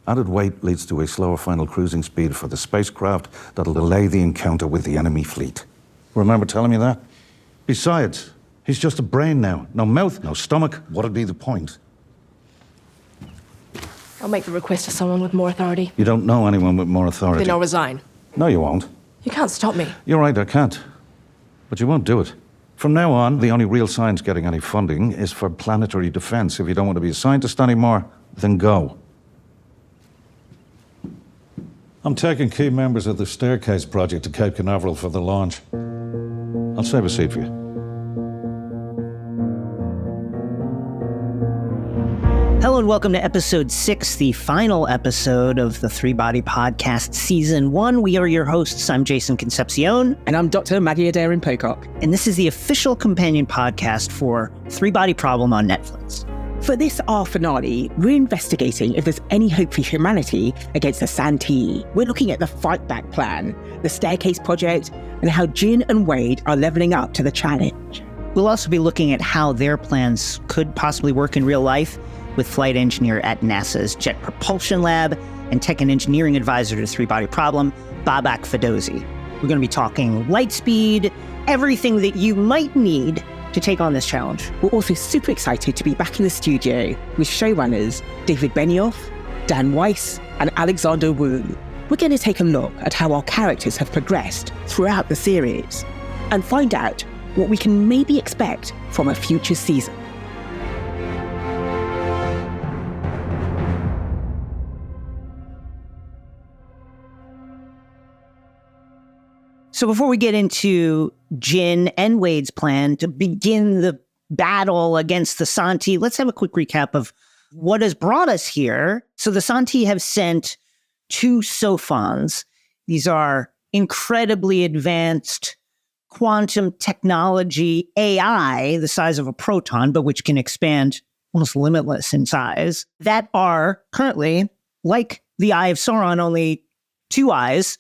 Added weight leads to a slower final cruising speed for the spacecraft that'll delay the encounter with the enemy fleet. Remember telling me that? Besides, he's just a brain now. No mouth, no stomach. What'd be the point? I'll make the request to someone with more authority. You don't know anyone with more authority. Then I'll resign. No, you won't. You can't stop me. You're right, I can't. But you won't do it. From now on, the only real science getting any funding is for planetary defense. If you don't want to be a scientist anymore, then go. I'm taking key members of the Staircase Project to Cape Canaveral for the launch. I'll save a seat for you. Hello and welcome to episode 6, the final episode of the Three Body Podcast Season 1. We are your hosts. I'm Jason Concepcion. And I'm Dr. Maggie Adair-Pocock. And this is the official companion podcast for Three Body Problem on Netflix. For this, our finale, we're investigating if there's any hope for humanity against the Santee. We're looking at the Fight Back Plan, the Staircase Project, and how Jin and Wade are leveling up to the challenge. We'll also be looking at how their plans could possibly work in real life with flight engineer at NASA's Jet Propulsion Lab and tech and engineering advisor to Three Body Problem, Babak Fedosi. We're going to be talking light speed, everything that you might need to take on this challenge. We're also super excited to be back in the studio with showrunners David Benioff, Dan Weiss, and Alexander Wu. We're going to take a look at how our characters have progressed throughout the series and find out what we can maybe expect from a future season. So before we get into Jin and Wade's plan to begin the battle against the Santee, let's have a quick recap of what has brought us here. So the Santee have sent 2 Sophons. These are incredibly advanced quantum technology AI, the size of a proton, but which can expand almost limitless in size, that are currently, like the Eye of Sauron, only 2 eyes,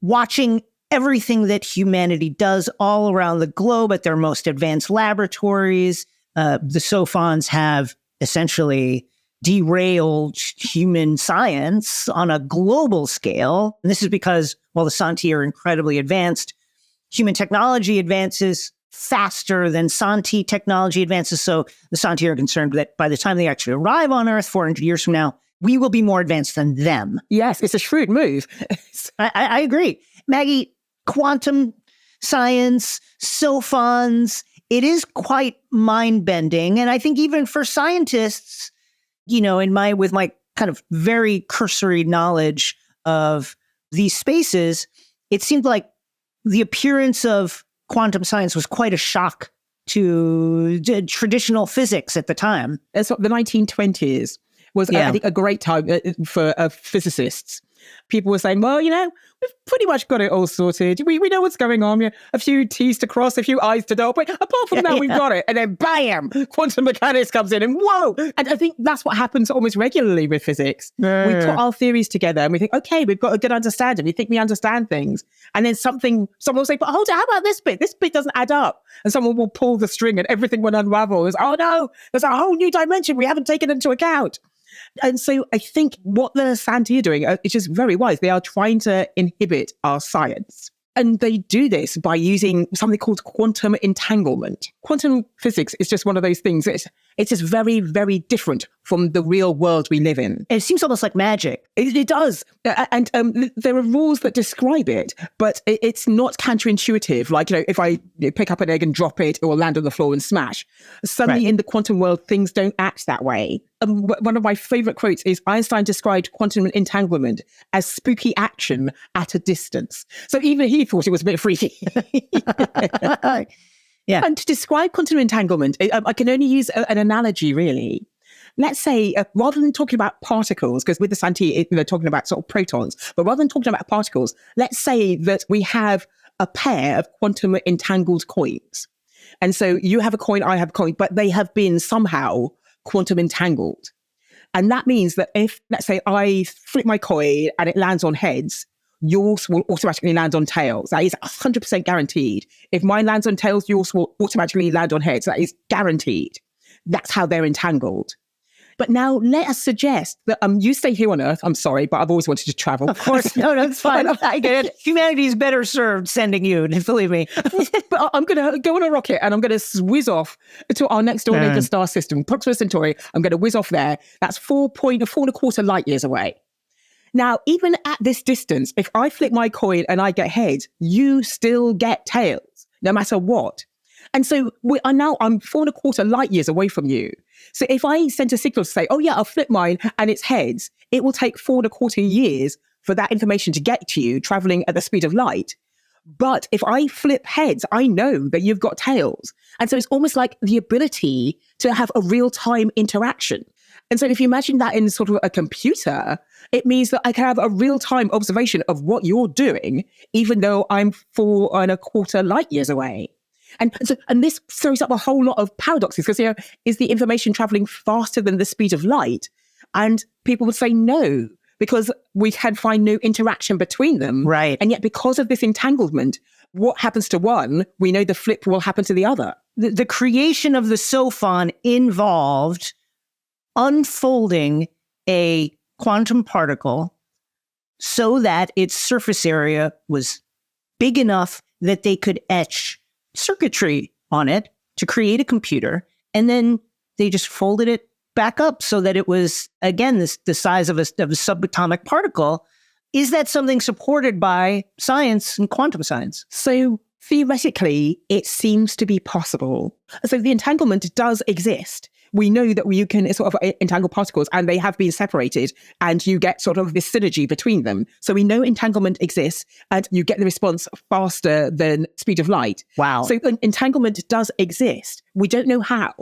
watching everything that humanity does all around the globe at their most advanced laboratories. The Sophons have essentially derailed human science on a global scale. And this is because, while the Santee are incredibly advanced, human technology advances faster than Santee technology advances. So the Santee are concerned that by the time they actually arrive on Earth 400 years from now, we will be more advanced than them. Yes, it's a shrewd move. I agree. Maggie, quantum science, Sophons, it is quite mind-bending. And I think even for scientists, you know, with my kind of very cursory knowledge of these spaces, it seemed like the appearance of quantum science was quite a shock to traditional physics at the time. It's the 1920s was, I think, a great time for physicists. People were saying, well, you know, we've pretty much got it all sorted. We know what's going on. Yeah, a few T's to cross, a few I's to dot. But apart from that, we've got it. And then bam, quantum mechanics comes in and whoa. And I think that's what happens almost regularly with physics. We put our theories together and we think, okay, we've got a good understanding. We think we understand things. And then someone will say, but hold on, how about this bit? This bit doesn't add up. And someone will pull the string and everything will unravel. It's, oh no, there's a whole new dimension we haven't taken into account. And so I think what the Santee are doing is just very wise. They are trying to inhibit our science. And they do this by using something called quantum entanglement. Quantum physics is just one of those things. It's just very, very different from the real world we live in. It seems almost like magic. It does. And there are rules that describe it, but it's not counterintuitive. Like, you know, if I pick up an egg and drop it, it will land on the floor and smash. Suddenly in the quantum world, things don't act that way. One of my favorite quotes is Einstein described quantum entanglement as spooky action at a distance. So even he thought it was a bit freaky. Yeah. And to describe quantum entanglement, I can only use an analogy, really. Let's say, rather than talking about particles, because with the Santee, they're talking about sort of protons, but rather than talking about particles, let's say that we have a pair of quantum entangled coins. And so you have a coin, I have a coin, but they have been somehow quantum entangled. And that means that if, let's say, I flip my coin and it lands on heads, yours will automatically land on tails. That is 100% guaranteed. If mine lands on tails, yours will automatically land on heads. That is guaranteed. That's how they're entangled. But now let us suggest that you stay here on Earth. I'm sorry, but I've always wanted to travel. Of course, no, it's fine. I get it. Humanity is better served sending you, believe me. But I'm going to go on a rocket and I'm going to whiz off to our next door neighbor star system, Proxima Centauri. I'm going to whiz off there. That's 4.25 light years away. Now, even at this distance, if I flip my coin and I get heads, you still get tails, no matter what. And so I'm 4.25 light years away from you. So if I sent a signal to say, oh yeah, I'll flip mine and it's heads, it will take 4.25 years for that information to get to you traveling at the speed of light. But if I flip heads, I know that you've got tails. And so it's almost like the ability to have a real-time interaction. And so if you imagine that in sort of a computer, it means that I can have a real-time observation of what you're doing, even though I'm 4.25 light years away. And this throws up a whole lot of paradoxes because, is the information traveling faster than the speed of light? And people would say no, because we can find no interaction between them. Right. And yet because of this entanglement, what happens to one, we know the flip will happen to the other. The creation of the Sophon involved unfolding a quantum particle so that its surface area was big enough that they could etch circuitry on it to create a computer. And then they just folded it back up so that it was, again, the size of a subatomic particle. Is that something supported by science and quantum science? So theoretically, it seems to be possible. So the entanglement does exist. We know that you can sort of entangle particles and they have been separated and you get sort of this synergy between them. So we know entanglement exists and you get the response faster than speed of light. Wow. So entanglement does exist. We don't know how.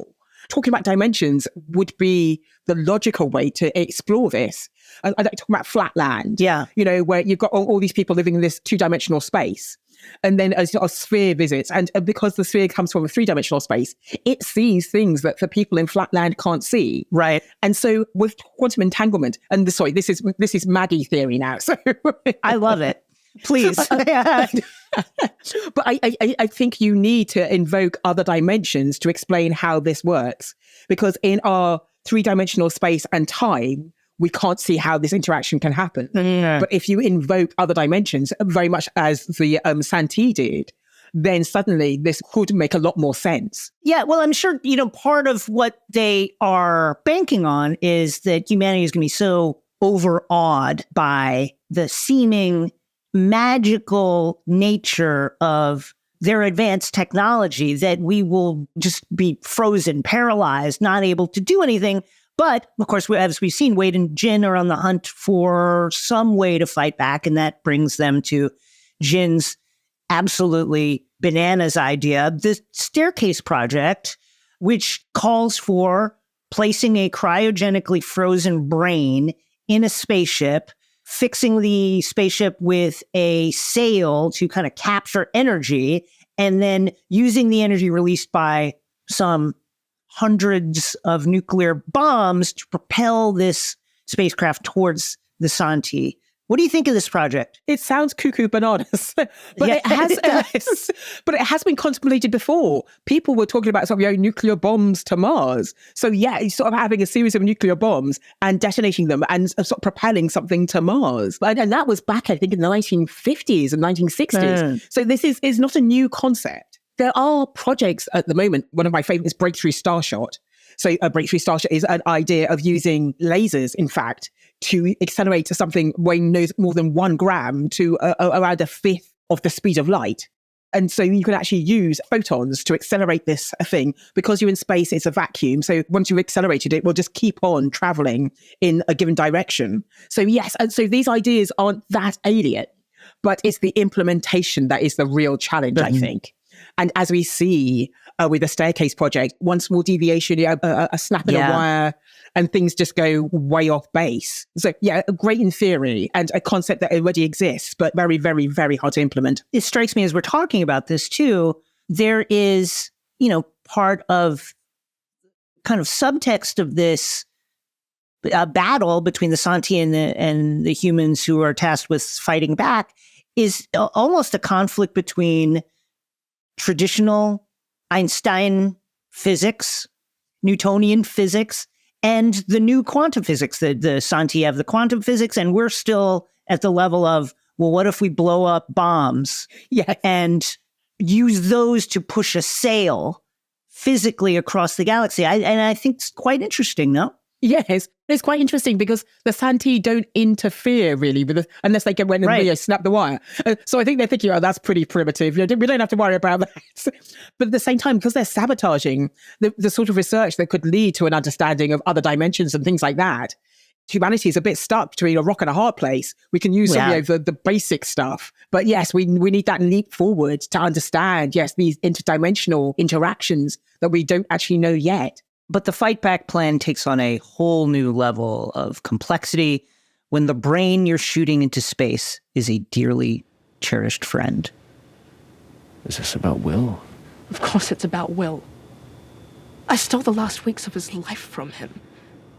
Talking about dimensions would be the logical way to explore this. I like talking about flatland. Yeah. Where you've got all these people living in this two-dimensional space. And then a sphere visits. And because the sphere comes from a three-dimensional space, it sees things that the people in flatland can't see. Right. And so with quantum entanglement, and this is Maggie theory now. So I love it. Please. But I think you need to invoke other dimensions to explain how this works. Because in our three-dimensional space and time, we can't see how this interaction can happen. Yeah. But if you invoke other dimensions, very much as the Santee did, then suddenly this could make a lot more sense. Yeah, well, I'm sure, part of what they are banking on is that humanity is going to be so overawed by the seeming magical nature of their advanced technology that we will just be frozen, paralyzed, not able to do anything. But, of course, as we've seen, Wade and Jin are on the hunt for some way to fight back, and that brings them to Jin's absolutely bananas idea, the Staircase Project, which calls for placing a cryogenically frozen brain in a spaceship, fixing the spaceship with a sail to kind of capture energy, and then using the energy released by some hundreds of nuclear bombs to propel this spacecraft towards the Santee. What do you think of this project? It sounds cuckoo bananas, but Yeah, it has. But it has been contemplated before. People were talking about sort of nuclear bombs to Mars. So yeah, sort of having a series of nuclear bombs and detonating them and sort of propelling something to Mars. And that was back, I think, in the 1950s and 1960s. So this is not a new concept. There are projects at the moment. One of my favorites is Breakthrough Starshot. So a Breakthrough Starshot is an idea of using lasers, in fact, to accelerate to something weighing no more than 1 gram to around a fifth of the speed of light. And so you can actually use photons to accelerate this thing. Because you're in space, it's a vacuum. So once you've accelerated it, will just keep on traveling in a given direction. So yes, and so these ideas aren't that alien, but it's the implementation that is the real challenge, I think. And as we see with the Staircase Project, one small deviation, a snap in a wire, and things just go way off base. So yeah, great in theory and a concept that already exists, but very, very, very hard to implement. It strikes me as we're talking about this too, there is, part of kind of subtext of this battle between the Santee and the humans who are tasked with fighting back is almost a conflict between traditional Einstein physics, Newtonian physics, and the new quantum physics. The Santi have the quantum physics, and we're still at the level of, well, what if we blow up bombs and use those to push a sail physically across the galaxy? I think it's quite interesting, no? Yes, it's quite interesting because the Santi don't interfere really with unless they when they snap the wire. So I think they're thinking, oh, that's pretty primitive. We don't have to worry about that. But at the same time, because they're sabotaging the sort of research that could lead to an understanding of other dimensions and things like that, humanity is a bit stuck between a rock and a hard place. We can use some of the basic stuff. But yes, we need that leap forward to understand, these interdimensional interactions that we don't actually know yet. But the fight back plan takes on a whole new level of complexity when the brain you're shooting into space is a dearly cherished friend. Is this about Will? Of course it's about Will. I stole the last weeks of his life from him.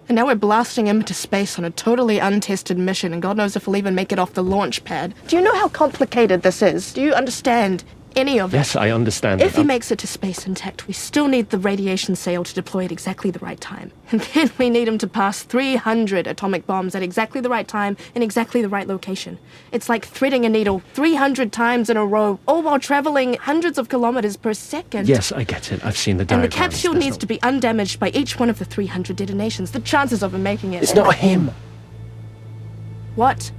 And now we're blasting him into space on a totally untested mission, and God knows if we'll even make it off the launch pad. Do you know how complicated this is? Do you understand any of it? Yes, I understand. If he makes it to space intact, we still need the radiation sail to deploy at exactly the right time. And then we need him to pass 300 atomic bombs at exactly the right time in exactly the right location. It's like threading a needle 300 times in a row, all while traveling hundreds of kilometers per second. Yes, I get it. I've seen the diagrams. And the capsule needs to be undamaged by each one of the 300 detonations. The chances of him making it... It's not him. What?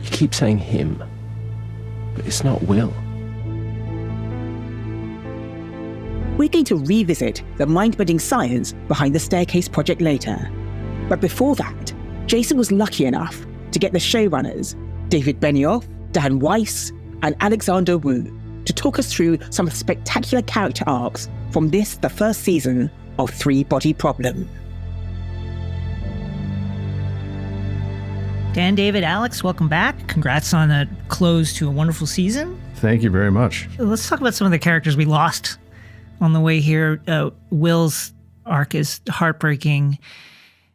You keep saying him, but it's not Will. We're going to revisit the mind-bending science behind the Staircase project later. But before that, Jason was lucky enough to get the showrunners, David Benioff, Dan Weiss, and Alexander Wu, to talk us through some of the spectacular character arcs from the first season of Three Body Problem. Dan, David, Alex, welcome back. Congrats on a close to a wonderful season. Thank you very much. Let's talk about some of the characters we lost on the way here. Will's arc is heartbreaking.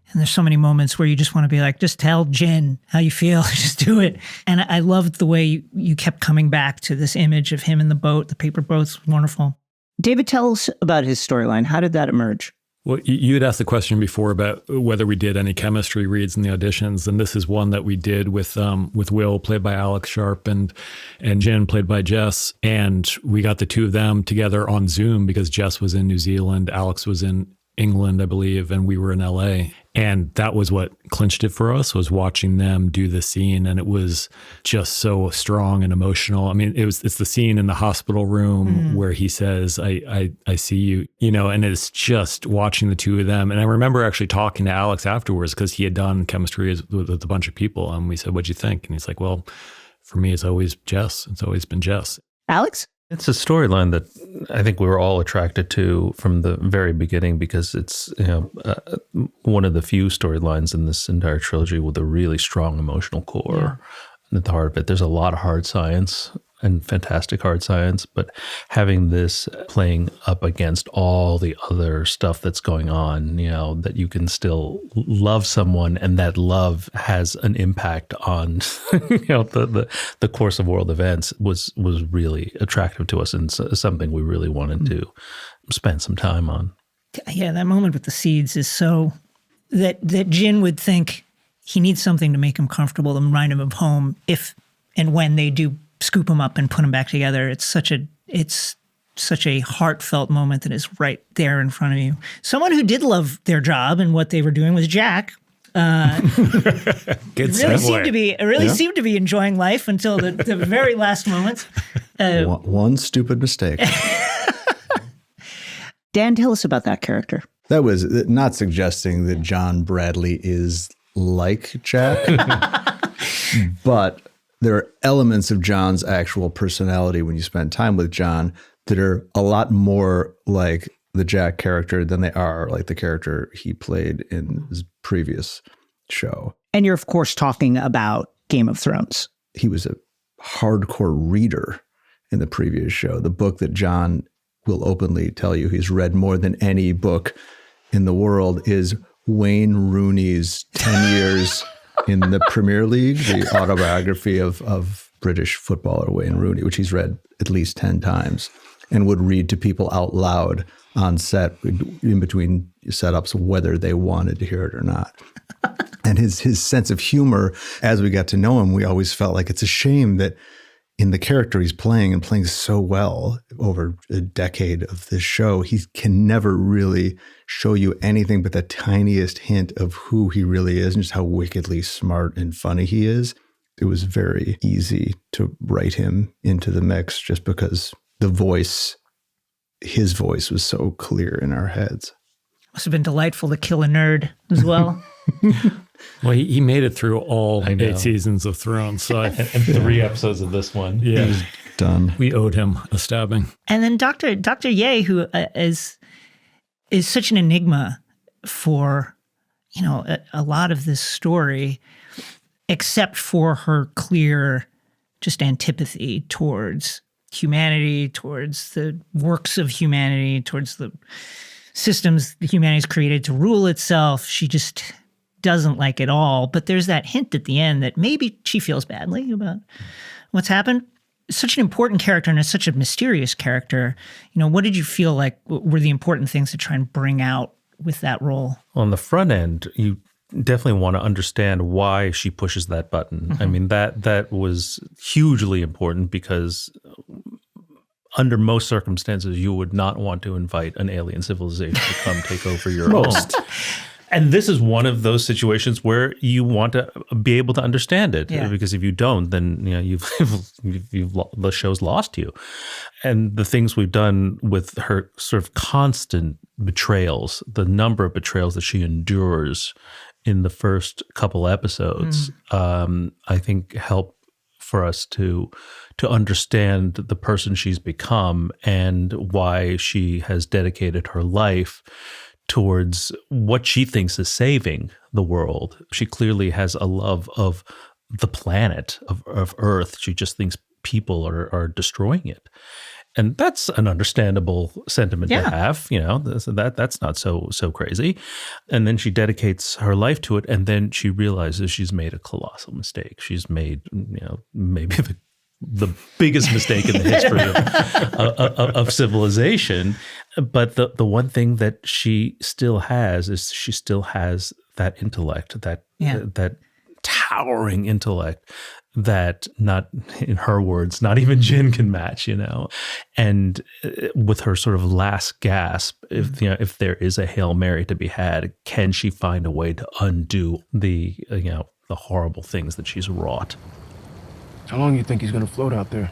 And there's so many moments where you just want to be like, just tell Jin how you feel. Just do it. And I loved the way you kept coming back to this image of him in the boat. The paper boat's wonderful. David, tell us about his storyline. How did that emerge? Well, you had asked the question before about whether we did any chemistry reads in the auditions, and this is one that we did with Will, played by Alex Sharp, and Jin, played by Jess. And we got the two of them together on Zoom because Jess was in New Zealand, Alex was in England, I believe, and we were in LA. And that was what clinched it for us, was watching them do the scene. And it was just so strong and emotional. I mean, it's the scene in the hospital room where he says, I see you, and it's just watching the two of them. And I remember actually talking to Alex afterwards because he had done chemistry with a bunch of people. And we said, what'd you think? And he's like, well, for me, it's always Jess. It's always been Jess. Alex? It's a storyline that I think we were all attracted to from the very beginning because it's one of the few storylines in this entire trilogy with a really strong emotional core at the heart of it. There's a lot of hard science and fantastic hard science, but having this playing up against all the other stuff that's going on, that you can still love someone and that love has an impact on the course of world events was really attractive to us and something we really wanted to spend some time on. Yeah, that moment with the seeds is so that Jin would think he needs something to make him comfortable, to remind him of home if and when they do scoop him up and put him back together. It's such a heartfelt moment that is right there in front of you. Someone who did love their job and what they were doing was Jack. Good really seemed to be enjoying life until the very last moments. One stupid mistake. Dan, tell us about that character. That was not suggesting that John Bradley is like Jack, but there are elements of John's actual personality when you spend time with John that are a lot more like the Jack character than they are like the character he played in his previous show. And you're, of course, talking about Game of Thrones. He was a hardcore reader in the previous show. The book that John will openly tell you he's read more than any book in the world is Wayne Rooney's 10 years in the Premier League, the autobiography of British footballer Wayne Rooney, which he's read at least 10 times and would read to people out loud on set in between setups, whether they wanted to hear it or not. And his sense of humor, as we got to know him, we always felt like it's a shame that in the character he's playing and playing so well over a decade of this show, he can never really show you anything but the tiniest hint of who he really is and just how wickedly smart and funny he is. It was very easy to write him into the mix just because his voice was so clear in our heads. Must have been delightful to kill a nerd as well. Well, he made it through all 8 seasons of Thrones. So and 3 episodes of this one. Yeah. He was done. We owed him a stabbing. And then Dr. Ye, who is such an enigma for, a lot of this story, except for her clear just antipathy towards humanity, towards the works of humanity, towards the systems that humanity's created to rule itself. She just doesn't like it all. But there's that hint at the end that maybe she feels badly about what's happened. Such an important character and it's such a mysterious character. What did you feel like were the important things to try and bring out with that role? On the front end, you definitely want to understand why she pushes that button. Mm-hmm. I mean, that was hugely important because under most circumstances, you would not want to invite an alien civilization to come take over your home. And this is one of those situations where you want to be able to understand it, because if you don't, then the show's lost you. And the things we've done with her sort of constant betrayals, the number of betrayals that she endures in the first couple episodes, I think help for us to understand the person she's become and why she has dedicated her life towards what she thinks is saving the world. She clearly has a love of the planet, of Earth. She just thinks people are destroying it. And that's an understandable sentiment to have, that's not so crazy. And then she dedicates her life to it, and then she realizes she's made a colossal mistake. She's made, maybe the biggest mistake in the history of civilization. But the one thing that she still has is she still has that intellect, that towering intellect that, not in her words, not even Jin can match, And with her sort of last gasp, if there is a Hail Mary to be had, can she find a way to undo the horrible things that she's wrought? How long do you think he's going to float out there?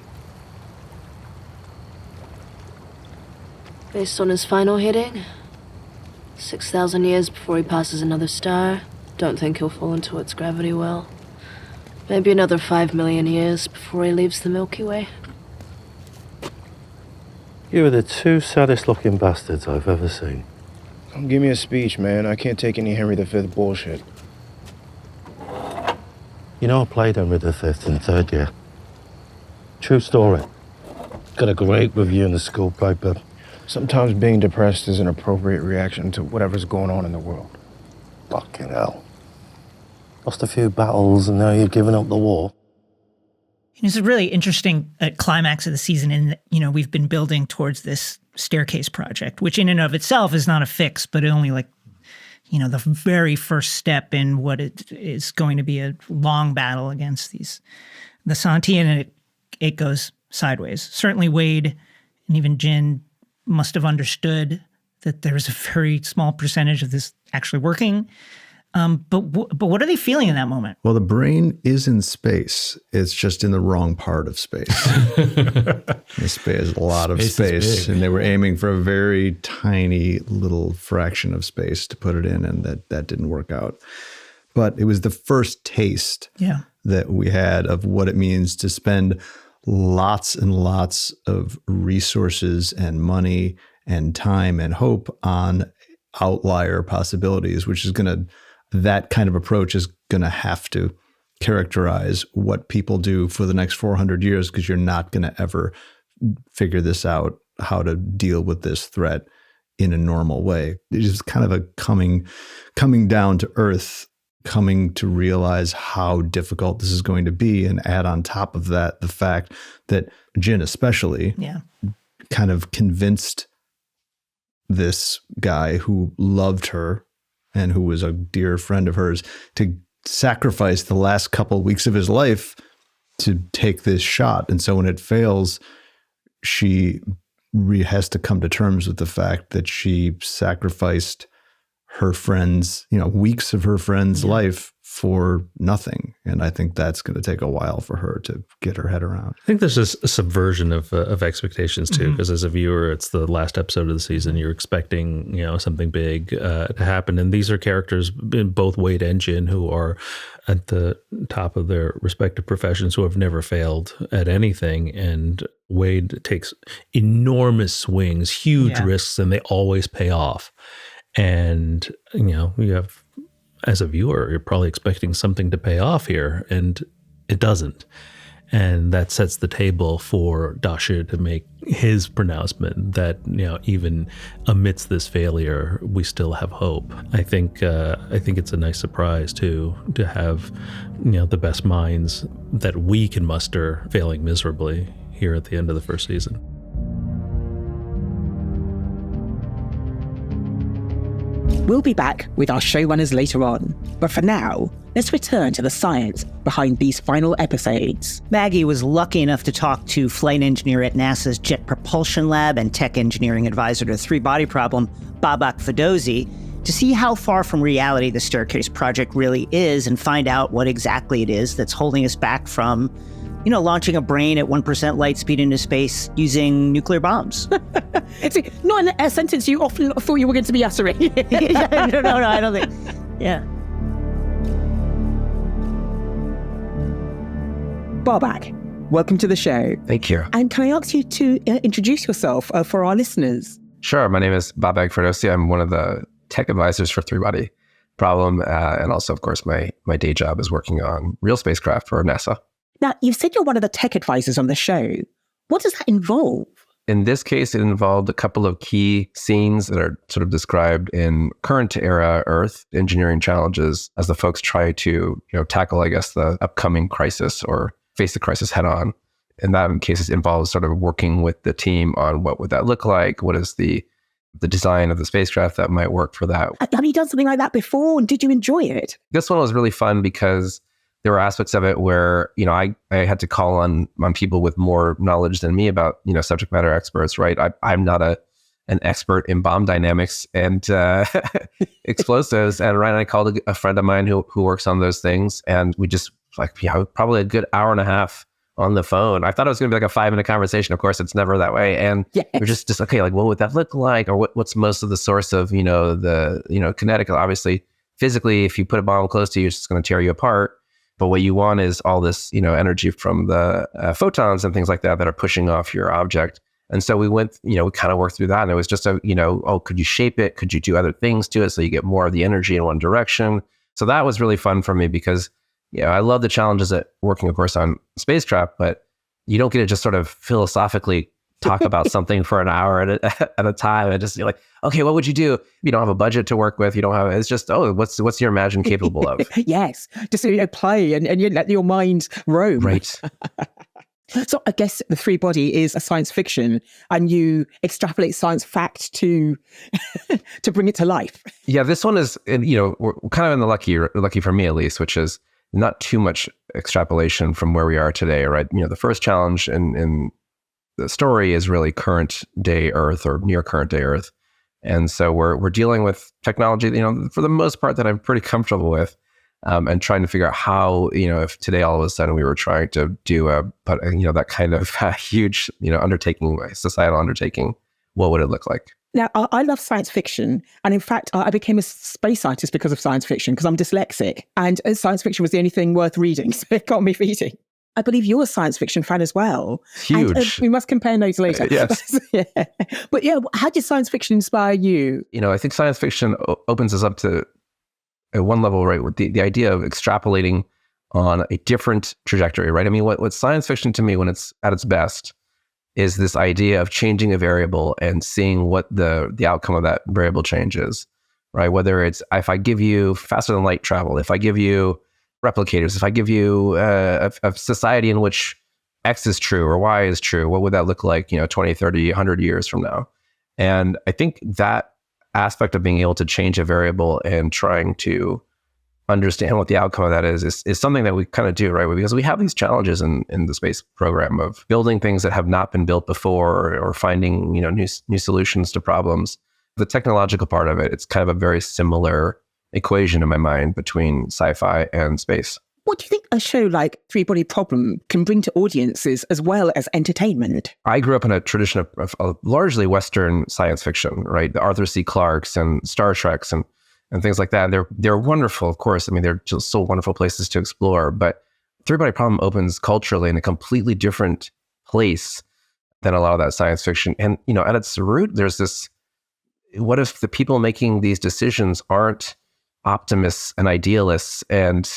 Based on his final hitting, 6,000 years before he passes another star. Don't think he'll fall into its gravity well. Maybe another 5 million years before he leaves the Milky Way. You are the 2 saddest looking bastards I've ever seen. Don't give me a speech, man. I can't take any Henry V bullshit. I played Henry V in 3rd year. True story. Got a great review in the school paper. Sometimes being depressed is an appropriate reaction to whatever's going on in the world. Fucking hell. Lost a few battles and now you're giving up the war. It's a really interesting climax of the season in that, we've been building towards this staircase project, which in and of itself is not a fix, but only the very first step in what it is going to be a long battle against the Santi, and it goes sideways. Certainly Wade and even Jin must have understood that there was a very small percentage of this actually working. But what are they feeling in that moment? Well, the brain is in space. It's just in the wrong part of space. There's a lot of space, and they were aiming for a very tiny little fraction of space to put it in, and that didn't work out. But it was the first taste that we had of what it means to spend lots and lots of resources and money and time and hope on outlier possibilities, which is that kind of approach is going to have to characterize what people do for the next 400 years, because you're not going to ever figure this out, how to deal with this threat in a normal way. It's just kind of a coming down to earth, coming to realize how difficult this is going to be, and add on top of that the fact that Jin especially kind of convinced this guy who loved her and who was a dear friend of hers to sacrifice the last couple of weeks of his life to take this shot. And so when it fails, she has to come to terms with the fact that she sacrificed her friend's, weeks of her friend's life for nothing. And I think that's going to take a while for her to get her head around. I think there's a subversion of expectations too, because as a viewer, it's the last episode of the season. You're expecting, something big to happen. And these are characters, both Wade and Jin, who are at the top of their respective professions, who have never failed at anything. And Wade takes enormous swings, huge risks, and they always pay off. And, you have, as a viewer, you're probably expecting something to pay off here, and it doesn't. And that sets the table for Da Shi to make his pronouncement that, even amidst this failure, we still have hope. I think it's a nice surprise too, to have, the best minds that we can muster failing miserably here at the end of the first season. We'll be back with our showrunners later on, but for now, let's return to the science behind these final episodes. Maggie was lucky enough to talk to flight engineer at NASA's Jet Propulsion Lab and tech engineering advisor to Three Body Problem, Babak Ferdowsi, to see how far from reality the Staircase project really is and find out what exactly it is that's holding us back from, launching a brain at 1% light speed into space using nuclear bombs. It's not a sentence you often thought you were going to be uttering. No, I don't think. Yeah. Babak, welcome to the show. Thank you. And can I ask you to introduce yourself for our listeners? Sure. My name is Babak Ferdowsi. I'm one of the tech advisors for Three Body Problem. And also, of course, my day job is working on real spacecraft for NASA. Now, you've said you're one of the tech advisors on the show. What does that involve? In this case, it involved a couple of key scenes that are sort of described in current era Earth engineering challenges as the folks try to, tackle, I guess, the upcoming crisis or face the crisis head on. In that case, it involves sort of working with the team on what would that look like? What is the design of the spacecraft that might work for that? Have you done something like that before? And did you enjoy it? This one was really fun because there were aspects of it where, I had to call on people with more knowledge than me about, subject matter experts, right? I'm not an expert in bomb dynamics and explosives. And Ryan and I called a friend of mine who works on those things. And we just probably a good hour and a half on the phone. I thought it was going to be like a 5-minute conversation. Of course, it's never that way. And we're just okay, like, what would that look like? Or what's most of the source of, the kinetic? Obviously, physically, if you put a bomb close to you, it's just going to tear you apart. But what you want is all this, energy from the photons and things like that are pushing off your object. And so we went, we kind of worked through that. And it was just could you shape it? Could you do other things to it so you get more of the energy in one direction? So that was really fun for me because, I love the challenges at working, of course, on spacecraft, but you don't get to just sort of philosophically talk about something for an hour at a time and just be like, okay, what would you do? You don't have a budget to work with. You don't have, it's just, what's your imagination capable of? Yes. Just play and you let your mind roam. Right. So I guess the Three Body is a science fiction and you extrapolate science fact to bring it to life. Yeah, this one is, we're kind of in the lucky for me at least, which is not too much extrapolation from where we are today, right? The first challenge in the story is really current day Earth or near current day Earth. And so we're dealing with technology, for the most part that I'm pretty comfortable with, and trying to figure out how, if today all of a sudden we were trying to do that kind of huge, undertaking, societal undertaking, what would it look like? Now, I love science fiction. And in fact, I became a space scientist because of science fiction, because I'm dyslexic. And science fiction was the only thing worth reading. So it got me reading. I believe you're a science fiction fan as well. Huge. And, we must compare notes later. Yes. Yeah. But how did science fiction inspire you? I think science fiction opens us up to, at one level, right, with the idea of extrapolating on a different trajectory, right? I mean, what science fiction to me, when it's at its best, is this idea of changing a variable and seeing what the outcome of that variable change is, right? Whether it's, if I give you faster than light travel, if I give you replicators, if I give you a society in which X is true or Y is true, what would that look like, 20, 30, 100 years from now? And I think that aspect of being able to change a variable and trying to understand what the outcome of that is something that we kind of do, right? Because we have these challenges in the space program of building things that have not been built before, or finding, new solutions to problems. The technological part of it, it's kind of a very similar equation in my mind between sci-fi and space. What do you think a show like Three Body Problem can bring to audiences as well as entertainment? I grew up in a tradition of largely Western science fiction, right? The Arthur C. Clarke's and Star Trek's and things like that. They're wonderful, of course. I mean, they're just so wonderful places to explore. But Three Body Problem opens culturally in a completely different place than a lot of that science fiction. And, at its root, there's this, what if the people making these decisions aren't optimists and idealists? And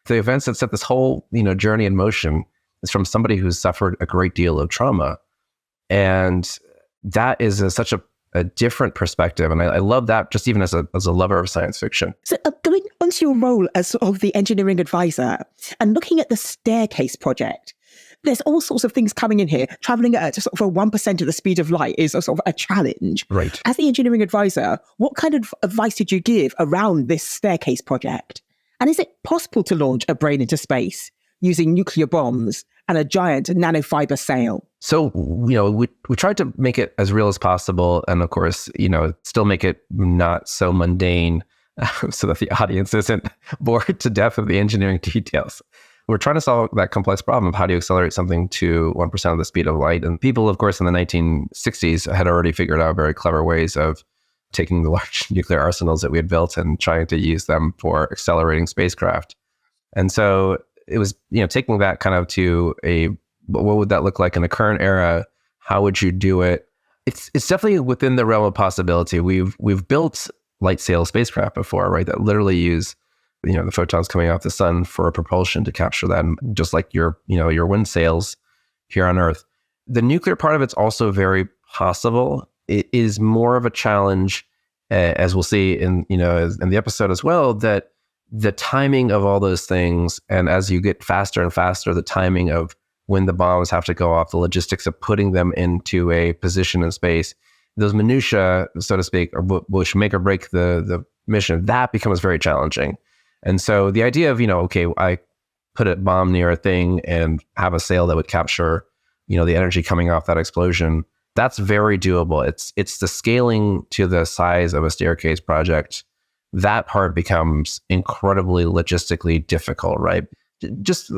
the events that set this whole, journey in motion is from somebody who's suffered a great deal of trauma. And that is such a different perspective. And I love that, just even as a lover of science fiction. So going onto your role as sort of the engineering advisor and looking at the Staircase project, there's all sorts of things coming in here. Traveling at sort of a 1% of the speed of light is a sort of a challenge. Right. As the engineering advisor, what kind of advice did you give around this Staircase project? And is it possible to launch a brain into space using nuclear bombs and a giant nanofiber sail? So, we tried to make it as real as possible. And of course, still make it not so mundane so that the audience isn't bored to death of the engineering details. We're trying to solve that complex problem of how do you accelerate something to 1% of the speed of light. And people, of course, in the 1960s had already figured out very clever ways of taking the large nuclear arsenals that we had built and trying to use them for accelerating spacecraft. And so it was, taking that kind of to what would that look like in the current era? How would you do it? It's definitely within the realm of possibility. We've built light sail spacecraft before, right? That literally use, the photons coming off the sun for propulsion to capture that, just like your wind sails here on Earth. The nuclear part of it's also very possible. It is more of a challenge, as we'll see in the episode as well, that the timing of all those things, and as you get faster and faster, the timing of when the bombs have to go off, the logistics of putting them into a position in space, those minutiae, so to speak, which make or break the mission, that becomes very challenging. And so the idea of, I put a bomb near a thing and have a sail that would capture, the energy coming off that explosion, that's very doable. It's the scaling to the size of a Staircase project. That part becomes incredibly logistically difficult, right? Just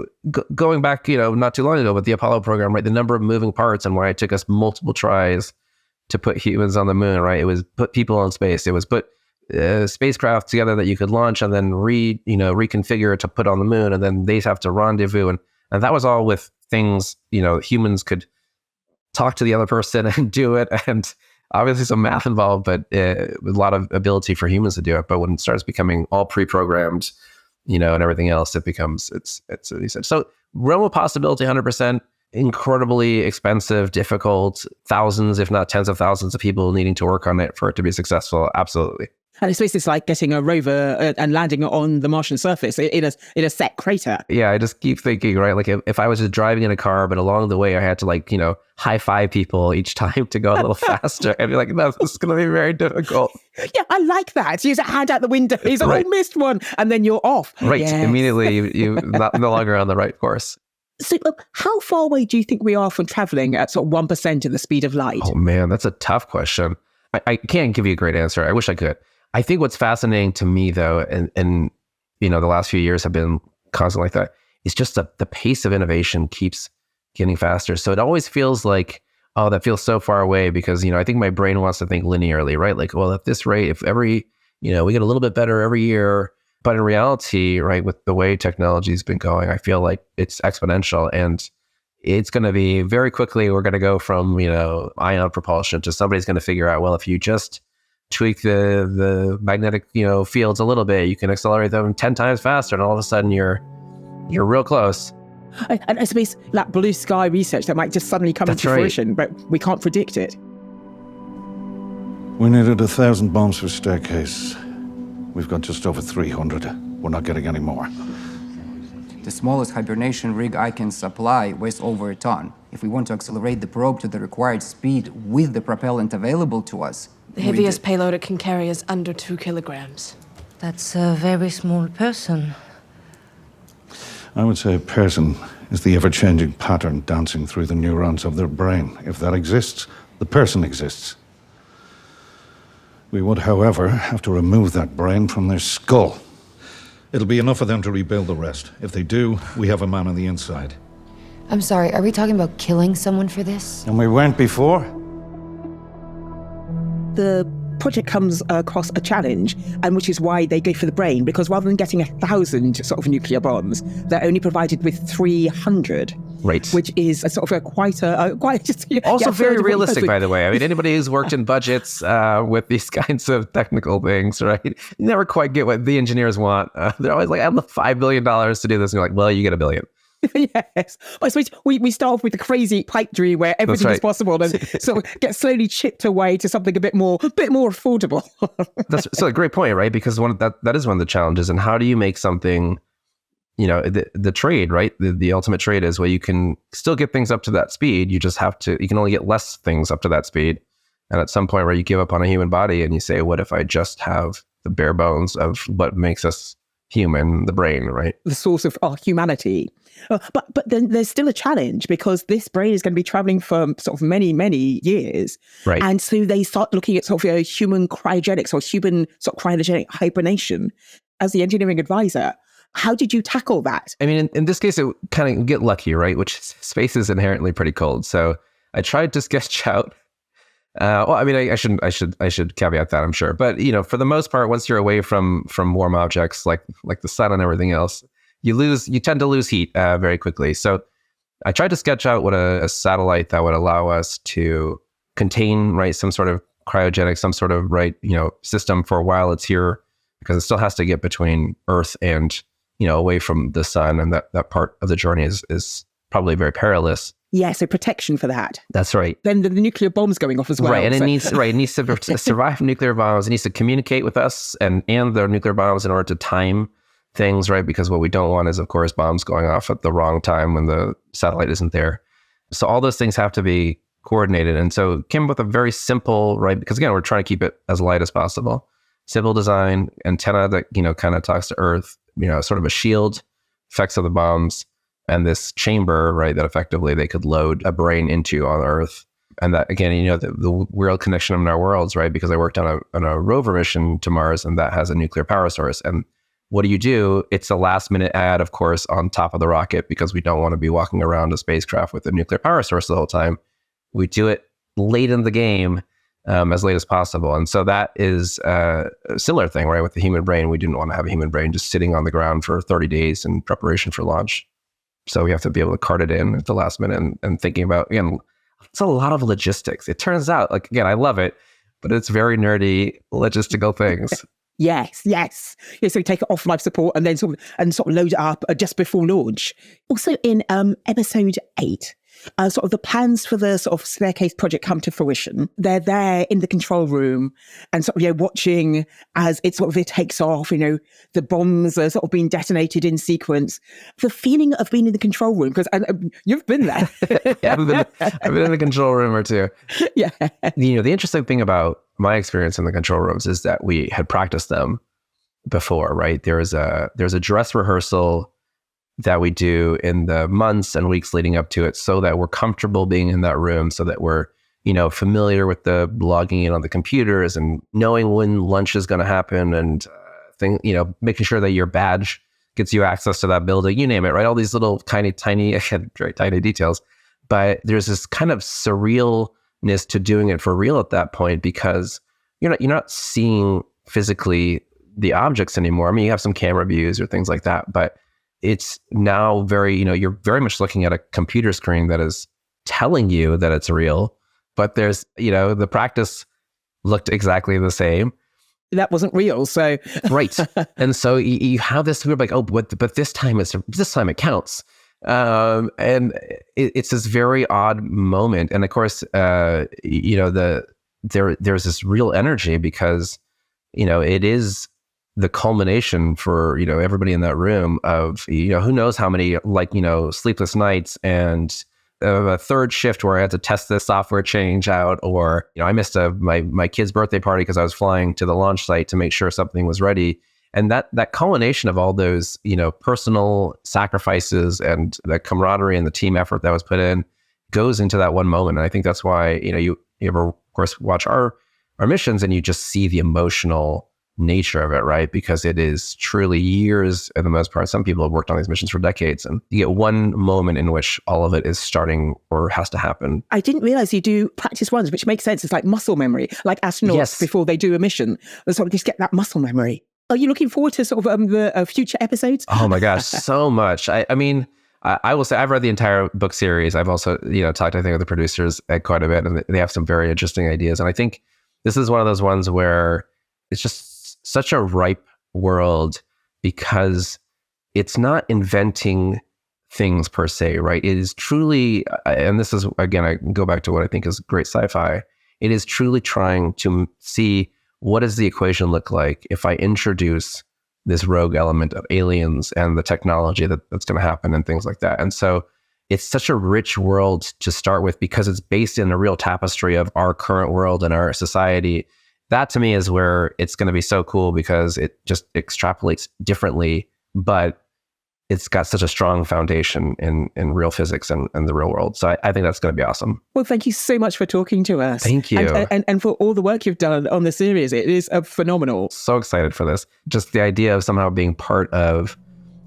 going back, not too long ago with the Apollo program, right? The number of moving parts and why it took us multiple tries to put humans on the moon, right? It was put people in space. It was put spacecraft together that you could launch and then reconfigure to put on the moon, and then they have to rendezvous, and that was all with things humans could talk to the other person and do it, and obviously some math involved, but with a lot of ability for humans to do it. But when it starts becoming all pre-programmed, and everything else, it becomes it's so realm of possibility, 100%. Incredibly expensive, difficult, thousands, if not tens of thousands of people needing to work on it for it to be successful. Absolutely. And I suppose it's like getting a rover and landing on the Martian surface in a set crater. Yeah, I just keep thinking, right? Like if I was just driving in a car, but along the way I had to high five people each time to go a little faster. I'd be like, no, this is going to be very difficult. Yeah, I like that. Use a hand out the window. He's right. Missed one, and then you're off. Right, yes. Immediately you no longer on the right course. So how far away do you think we are from traveling at sort of 1% of the speed of light? Oh man, that's a tough question. I can't give you a great answer. I wish I could. I think what's fascinating to me though, and the last few years have been constantly like that, is just the pace of innovation keeps getting faster. So it always feels like, oh, that feels so far away because, I think my brain wants to think linearly, right? Like, well, at this rate, if every, we get a little bit better every year. But in reality, right, with the way technology's been going, I feel like it's exponential, and it's going to be very quickly, we're going to go from, ion propulsion to somebody's going to figure out, well, if you just tweak the magnetic, fields a little bit, you can accelerate them 10 times faster, and all of a sudden you're real close. And I suppose that blue sky research that might just suddenly come into fruition, but we can't predict it. We needed 1,000 bombs for Staircase. We've got just over 300. We're not getting any more. The smallest hibernation rig I can supply weighs over a ton. If we want to accelerate the probe to the required speed with the propellant available to us... The heaviest payload it can carry is under 2 kilograms. That's a very small person. I would say a person is the ever-changing pattern dancing through the neurons of their brain. If that exists, the person exists. We would, however, have to remove that brain from their skull. It'll be enough for them to rebuild the rest. If they do, we have a man on the inside. I'm sorry, are we talking about killing someone for this? And we weren't before? The project comes across a challenge, and which is why they go for the brain, because rather than getting 1,000 sort of nuclear bombs, they're only provided with 300. Right. Which is a sort of quite just, also very realistic, by the way. I mean, anybody who's worked in budgets with these kinds of technical things, right? You never quite get what the engineers want. They're always like, I have $5 billion to do this. And you're like, well, you get $1 billion. Yes. I suppose we start off with the crazy pipe dream where everything is possible and sort of get slowly chipped away to something a bit more affordable. That's so a great point, right? Because that is one of the challenges. And how do you make something, the trade, right? The ultimate trade is where you can still get things up to that speed. You can only get less things up to that speed. And at some point where you give up on a human body and you say, what if I just have the bare bones of what makes us human, the brain, right? The source of our humanity. But then there's still a challenge because this brain is going to be traveling for sort of many, many years. Right. And so they start looking at sort of human cryogenics or human sort of cryogenic hibernation. As the engineering advisor, how did you tackle that? I mean, in this case, it kind of get lucky, right? Which space is inherently pretty cold. So I tried to sketch out. I should caveat that, I'm sure. But, for the most part, once you're away from warm objects like the sun and everything else, you tend to lose heat very quickly. So I tried to sketch out what a satellite that would allow us to contain, right, some sort of cryogenic, some sort of, right, system for a while it's here, because it still has to get between Earth and, away from the sun. And that part of the journey is probably very perilous. Yeah, so protection for that. That's right. Then the nuclear bomb's going off as well. Right, and it needs to survive from nuclear bombs. It needs to communicate with us and the nuclear bombs in order to time things, right? Because what we don't want is, of course, bombs going off at the wrong time when the satellite isn't there. So all those things have to be coordinated. And so came up with a very simple, right? Because again, we're trying to keep it as light as possible. Simple design, antenna that, kind of talks to Earth, sort of a shield, effects of the bombs, and this chamber, right, that effectively they could load a brain into on Earth. And that, again, the real connection of our worlds, right? Because I worked on a rover mission to Mars, and that has a nuclear power source. And what do? It's a last minute add, of course, on top of the rocket, because we don't want to be walking around a spacecraft with a nuclear power source the whole time. We do it late in the game, as late as possible. And so that is a similar thing, right? With the human brain, we didn't want to have a human brain just sitting on the ground for 30 days in preparation for launch. So we have to be able to cart it in at the last minute and thinking about, again, it's a lot of logistics. It turns out, like, again, I love it, but it's very nerdy logistical things. Yes. Yeah, so you take it off life support and then sort of load it up just before launch. Also in episode 8, sort of the plans for the sort of staircase project come to fruition. They're there in the control room and sort of, watching as it takes off, the bombs are sort of being detonated in sequence. The feeling of being in the control room, because you've been there. Yeah, I've been in the control room or two. Yeah. The interesting thing about my experience in the control rooms is that we had practiced them before, right? There's a dress rehearsal that we do in the months and weeks leading up to it, so that we're comfortable being in that room, so that we're, familiar with the logging in on the computers and knowing when lunch is going to happen and making sure that your badge gets you access to that building, you name it, right? All these little tiny, very tiny details. But there's this kind of surrealness to doing it for real at that point, because you're not seeing physically the objects anymore. I mean, you have some camera views or things like that, but it's now very, you're very much looking at a computer screen that is telling you that it's real, but there's, the practice looked exactly the same. That wasn't real, so. Right. And so you have this, we're like, oh, but this time it counts. And it's this very odd moment. And of course, there's this real energy because, it is the culmination for, everybody in that room of, who knows how many, sleepless nights and a third shift where I had to test this software change out, or, I missed my kid's birthday party because I was flying to the launch site to make sure something was ready. And that culmination of all those, personal sacrifices and the camaraderie and the team effort that was put in goes into that one moment. And I think that's why, you ever, of course, watch our missions and you just see the emotional nature of it, right? Because it is truly years, for the most part. Some people have worked on these missions for decades, and you get one moment in which all of it is starting or has to happen. I didn't realize you do practice runs, which makes sense. It's like muscle memory, like astronauts before they do a mission. They sort of just get that muscle memory. Are you looking forward to sort of the future episodes? Oh my gosh, so much. I mean, I will say I've read the entire book series. I've also, talked, I think, with the producers quite a bit, and they have some very interesting ideas. And I think this is one of those ones where it's just such a ripe world because it's not inventing things per se, right? It is truly, and this is, again, I go back to what I think is great sci-fi. It is truly trying to see what does the equation look like if I introduce this rogue element of aliens and the technology that's going to happen and things like that. And so it's such a rich world to start with because it's based in a real tapestry of our current world and our society. That to me is where it's going to be so cool because it just extrapolates differently, but it's got such a strong foundation in real physics and the real world. So I think that's going to be awesome. Well, thank you so much for talking to us. Thank you. And for all the work you've done on the series. It is phenomenal. So excited for this. Just the idea of somehow being part of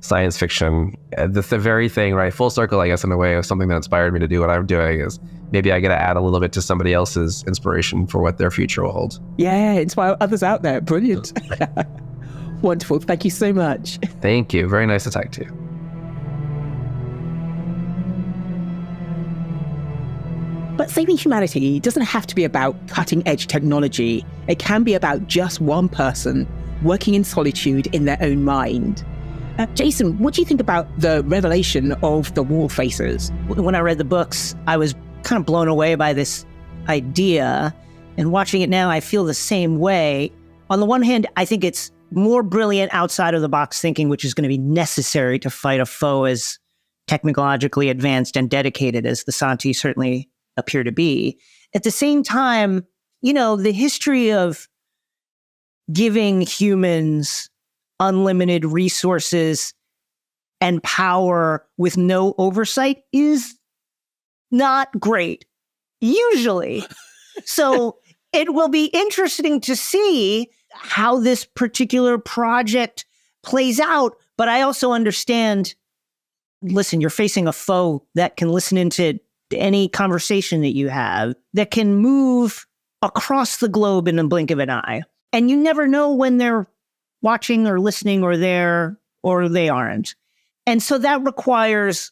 science fiction, the very thing, right? Full circle, I guess, in a way, of something that inspired me to do what I'm doing is maybe I get to add a little bit to somebody else's inspiration for what their future will hold. Yeah, inspire others out there. Brilliant. Wonderful. Thank you so much. Thank you. Very nice to talk to you. But saving humanity doesn't have to be about cutting-edge technology. It can be about just one person working in solitude in their own mind. Jason, what do you think about the revelation of the wall facers? When I read the books, I was kind of blown away by this idea. And watching it now, I feel the same way. On the one hand, I think it's more brilliant outside of the box thinking, which is going to be necessary to fight a foe as technologically advanced and dedicated as the Santi certainly appear to be. At the same time, the history of giving humans unlimited resources and power with no oversight is not great, usually. So it will be interesting to see how this particular project plays out. But I also understand, listen, you're facing a foe that can listen into any conversation that you have, that can move across the globe in a blink of an eye. And you never know when they're watching or listening or there or they aren't. And so that requires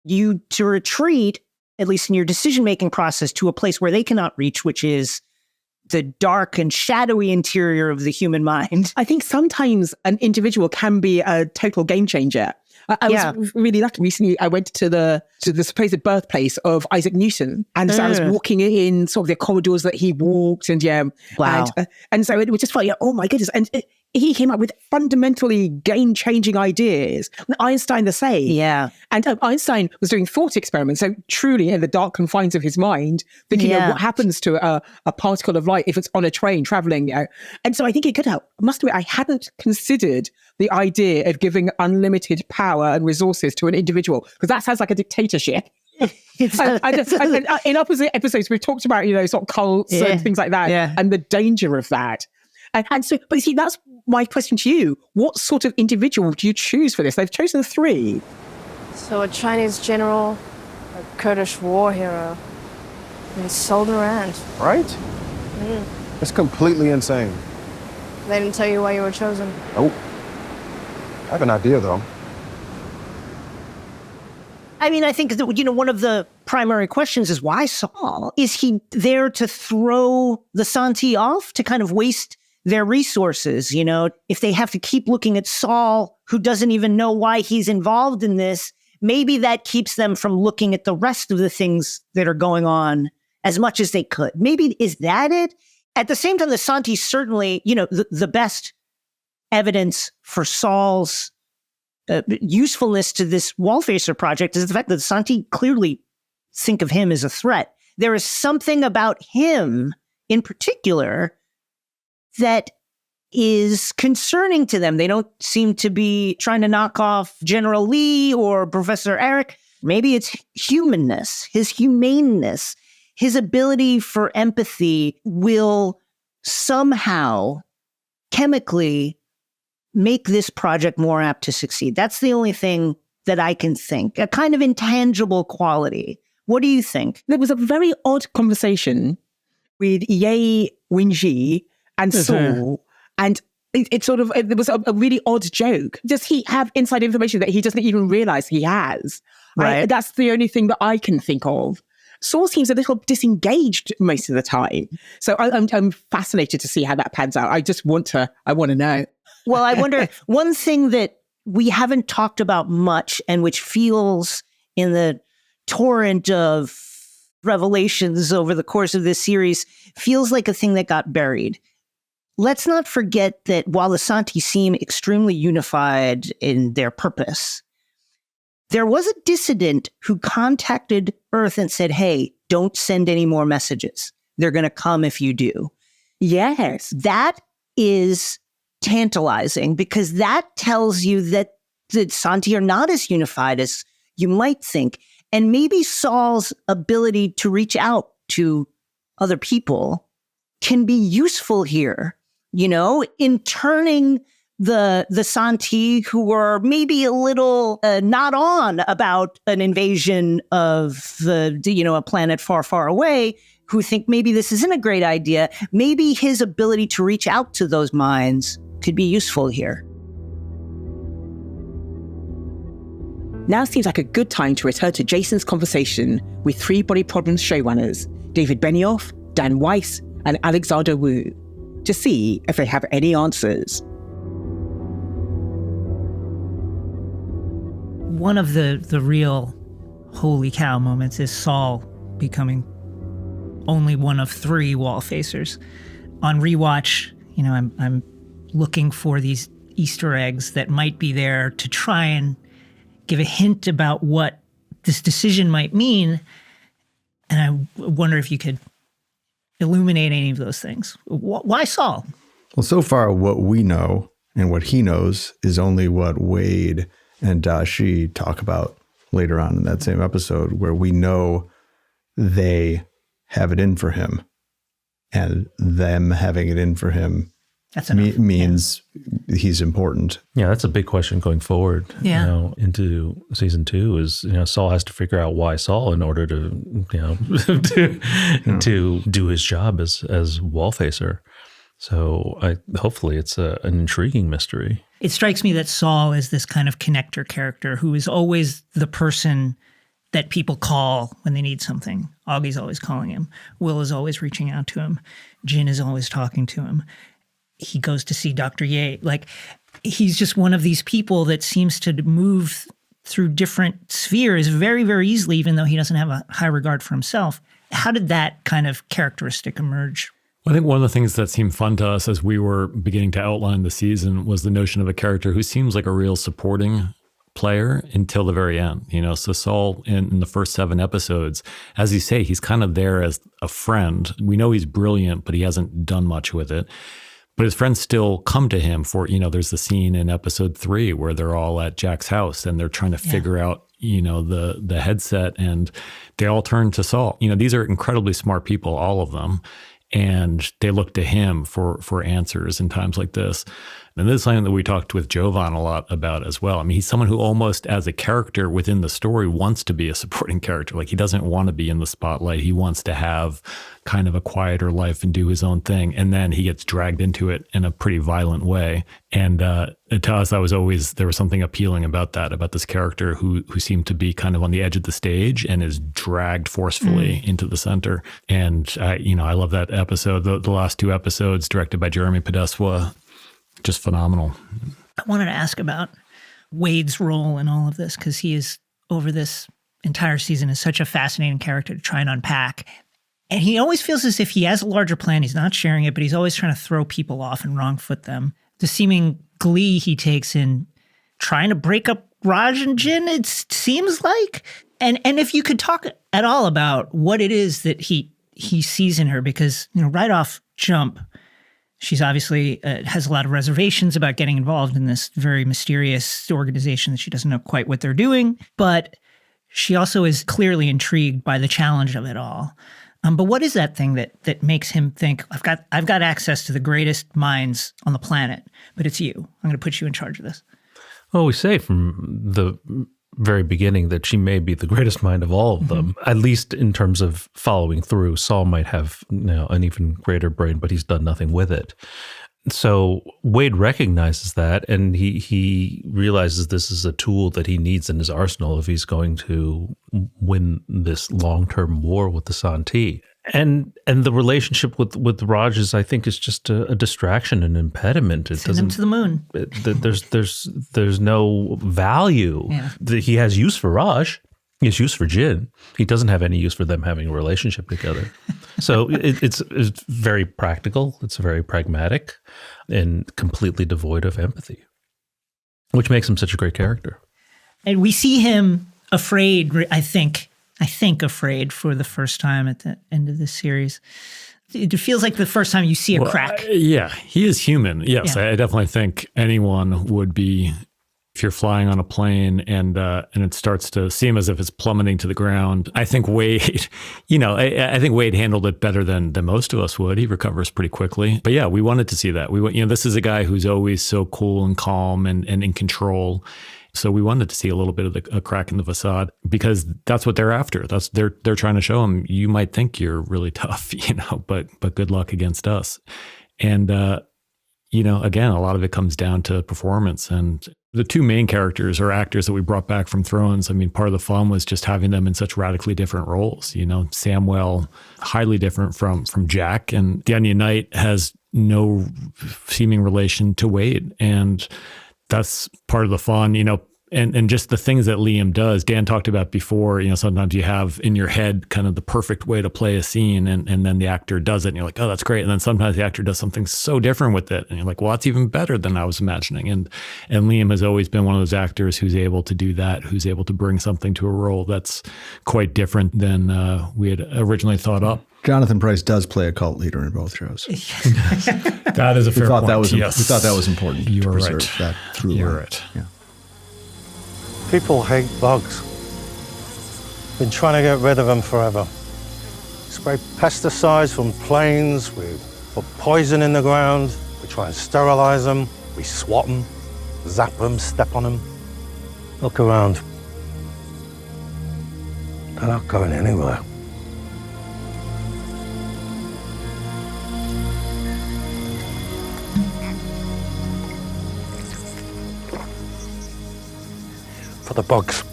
you to retreat, at least in your decision-making process, to a place where they cannot reach, which is the dark and shadowy interior of the human mind. I think sometimes an individual can be a total game changer. I was really lucky. Recently, I went to the supposed birthplace of Isaac Newton. And so I was walking in sort of the corridors that he walked. And wow. And so it was just like, oh my goodness. And he came up with fundamentally game-changing ideas. Einstein the same. Yeah. And Einstein was doing thought experiments. So truly in the dark confines of his mind, thinking of what happens to a particle of light if it's on a train traveling. And so I think it could help. I must admit, I hadn't considered the idea of giving unlimited power and resources to an individual, because that sounds like a dictatorship. In opposite episodes, we've talked about, sort of cults and things like that, and the danger of that. And so, but you see, that's my question to you. What sort of individual do you choose for this? They've chosen 3. So a Chinese general, a Kurdish war hero, and sold around. Right? That's completely insane. They didn't tell you why you were chosen. Nope. I have an idea, though. I mean, I think that, one of the primary questions is why Saul? Is he there to throw the Santi off, to kind of waste their resources? If they have to keep looking at Saul, who doesn't even know why he's involved in this, maybe that keeps them from looking at the rest of the things that are going on as much as they could. Maybe is that it? At the same time, the Santi certainly, the best evidence for Saul's usefulness to this Wallfacer project is the fact that the Santi clearly think of him as a threat. There is something about him in particular that is concerning to them. They don't seem to be trying to knock off General Lee or Professor Eric. Maybe it's humanness, his humaneness, his ability for empathy will somehow chemically make this project more apt to succeed. That's the only thing that I can think, a kind of intangible quality. What do you think? There was a very odd conversation with Ye Wenji and Saul, and it was a really odd joke. Does he have inside information that he doesn't even realize he has? Right. That's the only thing that I can think of. Saul seems a little disengaged most of the time. So I'm fascinated to see how that pans out. I want to know. Well, I wonder, one thing that we haven't talked about much and which feels in the torrent of revelations over the course of this series feels like a thing that got buried. Let's not forget that while the Santi seem extremely unified in their purpose, there was a dissident who contacted Earth and said, hey, don't send any more messages. They're going to come if you do. Yes. That is tantalizing because that tells you that the Santi are not as unified as you might think. And maybe Saul's ability to reach out to other people can be useful here, in turning the Santi who were maybe a little not on about an invasion of a planet far, far away, who think maybe this isn't a great idea. Maybe his ability to reach out to those minds could be useful here. Now seems like a good time to return to Jason's conversation with Three Body Problems showrunners David Benioff, Dan Weiss, and Alexander Wu to see if they have any answers. One of the real holy cow moments is Saul becoming only one of 3 Wallfacers. On rewatch, I'm looking for these Easter eggs that might be there to try and give a hint about what this decision might mean. And I wonder if you could illuminate any of those things. Why Saul? Well, so far, what we know and what he knows is only what Wade and Da Shi talk about later on in that same episode, where we know they have it in for him, and them having it in for him means he's important. Yeah, that's a big question going forward. Yeah. Into season 2 is Saul has to figure out why Saul in order to to do his job as Wallfacer. So hopefully it's an intriguing mystery. It strikes me that Saul is this kind of connector character who is always the person that people call when they need something. Augie's always calling him. Will is always reaching out to him. Jin is always talking to him. He goes to see Dr. Ye. He's just one of these people that seems to move through different spheres very, very easily, even though he doesn't have a high regard for himself. How did that kind of characteristic emerge? I think one of the things that seemed fun to us as we were beginning to outline the season was the notion of a character who seems like a real supporting player until the very end. So Saul in the first 7 episodes, as you say, he's kind of there as a friend. We know he's brilliant, but he hasn't done much with it. But his friends still come to him for, there's the scene in episode 3 where they're all at Jack's house and they're trying to figure out, the headset, and they all turn to Saul. These are incredibly smart people, all of them. And they look to him for answers in times like this. And this is something that we talked with Jovan a lot about as well. I mean, he's someone who almost as a character within the story wants to be a supporting character. He doesn't want to be in the spotlight. He wants to have kind of a quieter life and do his own thing. And then he gets dragged into it in a pretty violent way. And to us, there was something appealing about that, about this character who seemed to be kind of on the edge of the stage and is dragged forcefully into the center. And I love that episode. The last 2 episodes directed by Jeremy Podeswa, just phenomenal. I wanted to ask about Wade's role in all of this, because he is, over this entire season, is such a fascinating character to try and unpack. And he always feels as if he has a larger plan. He's not sharing it, but he's always trying to throw people off and wrong foot them. The seeming glee he takes in trying to break up Raj and Jin, it seems like. And if you could talk at all about what it is that he sees in her, because, right off jump, she's obviously has a lot of reservations about getting involved in this very mysterious organization that she doesn't know quite what they're doing. But she also is clearly intrigued by the challenge of it all. But what is that thing that makes him think, I've got access to the greatest minds on the planet, but it's you. I'm going to put you in charge of this. Well, we say from the very beginning that she may be the greatest mind of all of them, at least in terms of following through. Saul might have an even greater brain, but he's done nothing with it. So Wade recognizes that, and he realizes this is a tool that he needs in his arsenal if he's going to win this long-term war with the Santee. And the relationship with Raj I think is just a distraction, an impediment. It Send him to the moon. There's no value. Yeah. He has use for Raj. He has use for Jin. He doesn't have any use for them having a relationship together. So it's very practical. It's very pragmatic and completely devoid of empathy, which makes him such a great character. And we see him afraid, I think afraid for the first time at the end of this series. It feels like the first time you see a crack. Yeah, he is human. Yes, yeah. I definitely think anyone would be, if you're flying on a plane and it starts to seem as if it's plummeting to the ground. I think Wade, I think Wade handled it better than most of us would. He recovers pretty quickly. But yeah, we wanted to see that. This is a guy who's always so cool and calm and in control. So we wanted to see a little bit of a crack in the facade, because that's what they're after. They're trying to show him, you might think you're really tough, but good luck against us. And again, a lot of it comes down to performance. And the two main characters are actors that we brought back from Thrones. I mean, part of the fun was just having them in such radically different roles. Samwell, highly different from Jack, and the Onion Knight has no seeming relation to Wade. And that's part of the fun, and just the things that Liam does. Dan talked about before, sometimes you have in your head kind of the perfect way to play a scene, and then the actor does it and you're like, oh, that's great. And then sometimes the actor does something so different with it and you're like, well, that's even better than I was imagining. And Liam has always been one of those actors who's able to do that, who's able to bring something to a role that's quite different than we had originally thought up. Jonathan Pryce does play a cult leader in both shows. That is a fair point. We thought that was important. You to are preserve right. That through You're line. right. Yeah. People hate bugs. Been trying to get rid of them forever. Spray pesticides from planes, we put poison in the ground, we try and sterilize them, we swat them, zap them, step on them. Look around. They're not going anywhere. For the bugs.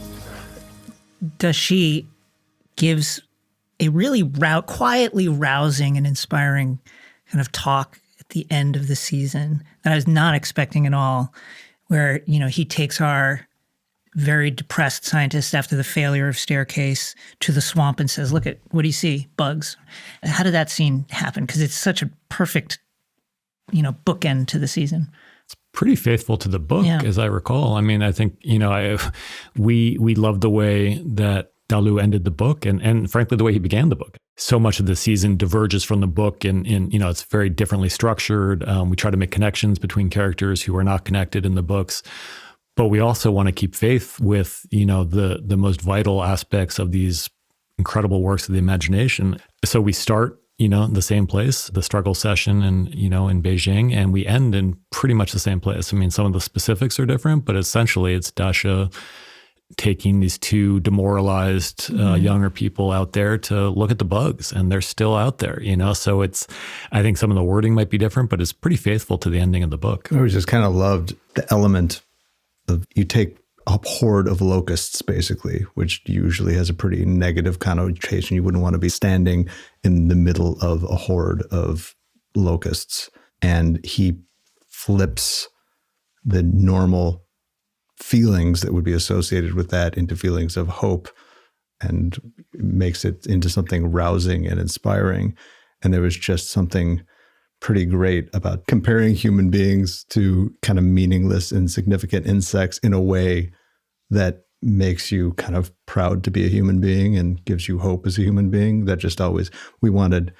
Dashi gives a really quietly rousing and inspiring kind of talk at the end of the season that I was not expecting at all, where, he takes our very depressed scientist after the failure of Staircase to the swamp and says, look at, what do you see? Bugs. How did that scene happen? Because it's such a perfect, bookend to the season. Pretty faithful to the book, as I recall. I mean, I think, we love the way that Dalu ended the book and frankly, the way he began the book. So much of the season diverges from the book and it's very differently structured. We try to make connections between characters who are not connected in the books. But we also want to keep faith with, the most vital aspects of these incredible works of the imagination. So we start the same place, the struggle session in Beijing, and we end in pretty much the same place. I mean, some of the specifics are different, but essentially it's Dasha taking these two demoralized younger people out there to look at the bugs, and they're still out there, So I think some of the wording might be different, but it's pretty faithful to the ending of the book. I just kind of loved the element of, you take a horde of locusts, basically, which usually has a pretty negative connotation. You wouldn't want to be standing in the middle of a horde of locusts. And he flips the normal feelings that would be associated with that into feelings of hope and makes it into something rousing and inspiring. And there was just something pretty great about comparing human beings to kind of meaningless, insignificant insects in a way that makes you kind of proud to be a human being and gives you hope as a human being. That just always, we wanted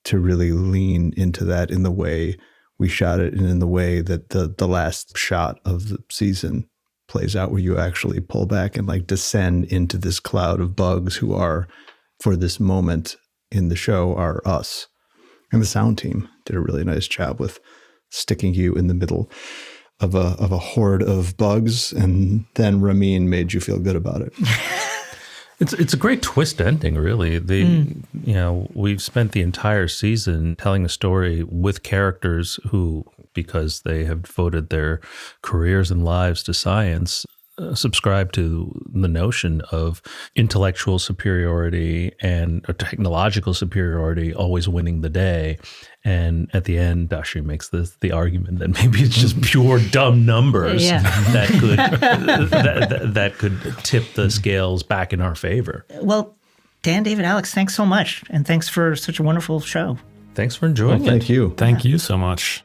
to really lean into that in the way we shot it and in the way that the last shot of the season plays out, where you actually pull back and like descend into this cloud of bugs who are, for this moment in the show, are us. And the sound team did a really nice job with sticking you in the middle of a horde of bugs, and then Ramin made you feel good about it. It's a great twist ending, really. We've spent the entire season telling a story with characters who, because they have devoted their careers and lives to science, subscribe to the notion of intellectual superiority and a technological superiority always winning the day. And at the end, Dashi makes the argument that maybe it's just pure dumb numbers that could tip the scales back in our favor. Well, Dan, David, Alex, thanks so much. And thanks for such a wonderful show. Thanks for enjoying it. Thank you. Thank you so much.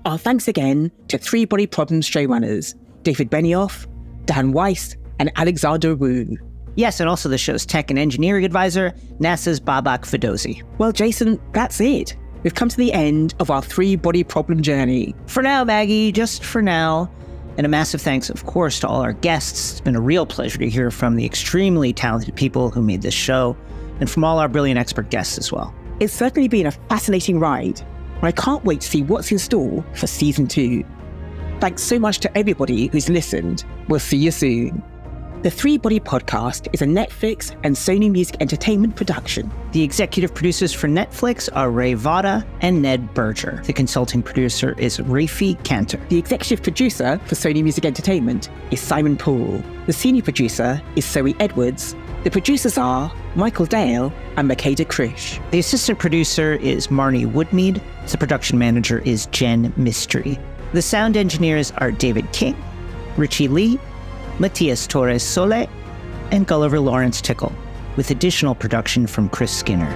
Our thanks again to Three Body Problems showrunners, David Benioff, Dan Weiss, and Alexander Wu. Yes, and also the show's tech and engineering advisor, NASA's Babak Fedosi. Well, Jason, that's it. We've come to the end of our three-body problem journey. For now, Maggie, just for now. And a massive thanks, of course, to all our guests. It's been a real pleasure to hear from the extremely talented people who made this show, and from all our brilliant expert guests as well. It's certainly been a fascinating ride. I can't wait to see what's in store for season 2. Thanks so much to everybody who's listened. We'll see you soon. The Three Body Podcast is a Netflix and Sony Music Entertainment production. The executive producers for Netflix are Ray Vada and Ned Berger. The consulting producer is Rafi Cantor. The executive producer for Sony Music Entertainment is Simon Poole. The senior producer is Zoe Edwards. The producers are Michael Dale and Makeda Krish. The assistant producer is Marnie Woodmead. The production manager is Jen Mystery. The sound engineers are David King, Richie Lee, Matias Torres Sole, and Gulliver Lawrence Tickle, with additional production from Chris Skinner.